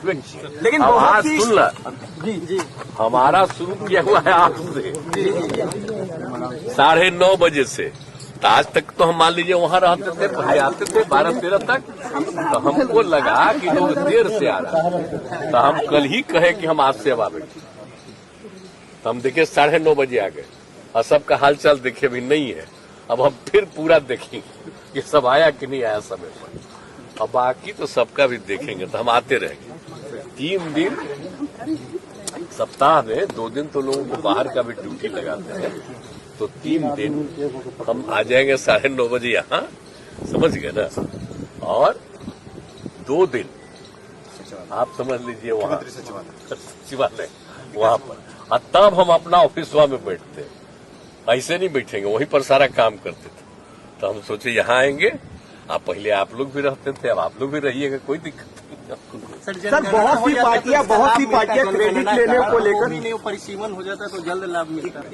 Respect, लेकिन आवाज बहुत सुन ला। जी हमारा शुरू किया हुआ है आपसे 9:30 बजे से, तो आज तक तो हम मान लीजिए वहां रहते थे, भाई आते थे 12-13 तक, तो हमको लगा कि लोग देर से आ रहा है, तो हम कल ही कहे कि हम आज से अब आवे, तो हम देखे 9:30 बजे आ गए, और सबका हालचाल देखे भी नहीं है। अब हम फिर पूरा देखेंगे कि सब आया कि नहीं आया समय पर, अब बाकी तो सबका भी देखेंगे, तो हम आते रहेंगे 3 दिन सप्ताह में, 2 दिन तो लोगों को बाहर का भी ड्यूटी लगाते हैं, तो 3 दिन हम आ जाएंगे 9:30 बजे यहाँ, समझ गए ना, और 2 दिन आप समझ लीजिए वहाँ सचिवालय वहाँ पर, और तब हम अपना ऑफिसवा में बैठते हैं, ऐसे नहीं बैठेंगे, वहीं पर सारा काम करते थे। तो हम सोचे यहाँ आएंगे, आप पहले आप लोग भी रहते थे, अब आप लोग भी रहिएगा, कोई दिक्कत नहीं। सर बहुत सी पार्टियां क्रेडिट लेने को लेकर परिसीमन हो जाता है तो जल्द लाभ मिलता है।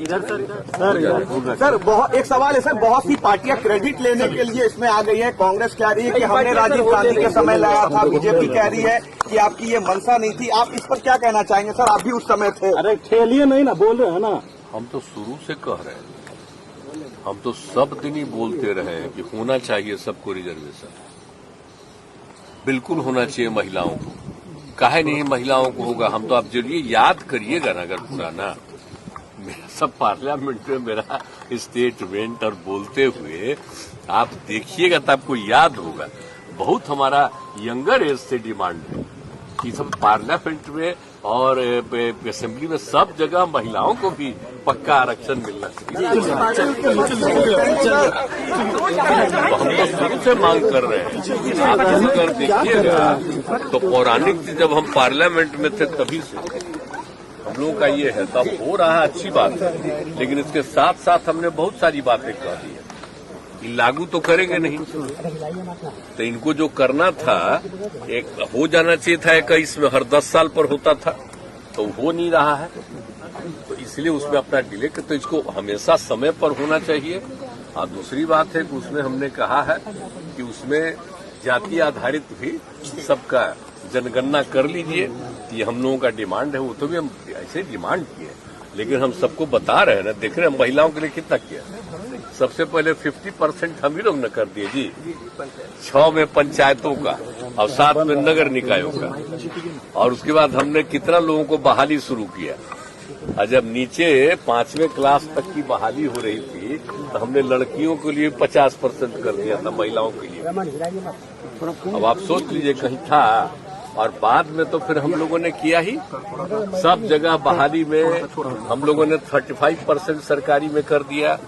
सर बहुत एक सवाल है सर, बहुत सी पार्टियां क्रेडिट लेने के लिए इसमें आ गई है। कांग्रेस कह रही है कि हमने राजीव गांधी के समय लाया था, बीजेपी कह रही है कि आपकी ये मंशा नहीं थी। आप इस पर क्या कहना चाहेंगे सर? आप भी उस समय थे। अरे ठेलिए नहीं ना, बोल रहे हैं ना। हम तो शुरू से कह रहे हैं, हम तो सब दिन ही बोलते रहे हैं कि होना चाहिए सबको रिजर्वेशन, बिल्कुल होना चाहिए महिलाओं को, काहे नहीं महिलाओं को होगा। हम तो आप जरूर याद करिएगा ना, अगर पुराना मेरा सब पार्लियामेंट में मेरा स्टेटमेंट और बोलते हुए आप देखिएगा तो आपको याद होगा। बहुत हमारा यंगर एज से डिमांड है कि सब पार्लियामेंट में और असेंबली में सब जगह महिलाओं को भी पक्का आरक्षण मिलना चाहिए। तो हम तो शुरू से मांग कर रहे हैं। आप अगर देखिएगा तो पौराणिक जब हम पार्लियामेंट में थे तभी से हम लोगों का ये है, तब हो रहा है, अच्छी बात है, लेकिन इसके साथ साथ हमने बहुत सारी बातें कह दी है, लागू तो करेंगे नहीं। तो इनको जो करना था, एक हो जाना चाहिए था 21 में, हर 10 साल पर होता था, तो हो नहीं रहा है, तो इसलिए उसमें अपना डिले कर, तो इसको हमेशा समय पर होना चाहिए। और दूसरी बात है कि उसमें हमने कहा है कि उसमें जाति आधारित भी सबका जनगणना कर लीजिए, ये हम लोगों का डिमांड है। वो तो भी हम ऐसे डिमांड किए, लेकिन हम सबको बता रहे हैं ना, देख रहे हैं महिलाओं के लिए कितना किया। सबसे पहले 50% हम ही लोग न कर दिए जी, 6 में पंचायतों का और 7 में नगर निकायों का, और उसके बाद हमने कितना लोगों को बहाली शुरू किया। और जब नीचे 5वें क्लास तक की बहाली हो रही थी तो हमने लड़कियों के लिए 50% कर दिया था, महिलाओं के लिए। अब आप सोच लीजिए कहीं था, और बाद में तो फिर हम लोगों ने किया ही, सब जगह बहाली में हम लोगों ने 35% सरकारी में कर दिया,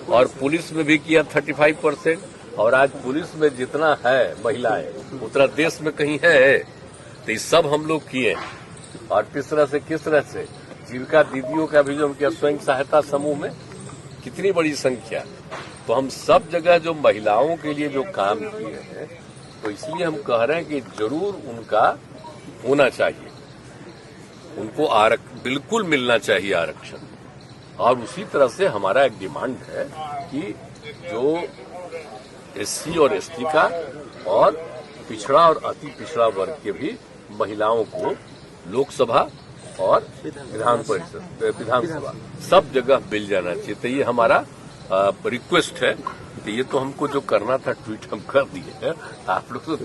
और पुलिस में भी किया 35%, और आज पुलिस में जितना है महिलाएं उतना देश में कहीं है। तो ये सब हम लोग किए, और किस तरह से जीविका दीदियों का भी जो हम किया, स्वयं सहायता समूह में कितनी बड़ी संख्या। तो हम सब जगह जो महिलाओं के लिए जो काम किए हैं, तो इसलिए हम कह रहे हैं कि जरूर उनका होना चाहिए, उनको बिल्कुल मिलना चाहिए आरक्षण। और उसी तरह से हमारा एक डिमांड है कि जो SC और ST का और पिछड़ा और अति पिछड़ा वर्ग के भी महिलाओं को लोकसभा और विधानसभा सब जगह मिल जाना चाहिए। तो ये हमारा रिक्वेस्ट है। तो ये तो हमको जो करना था ट्वीट हम कर दिए हैं, आप लोग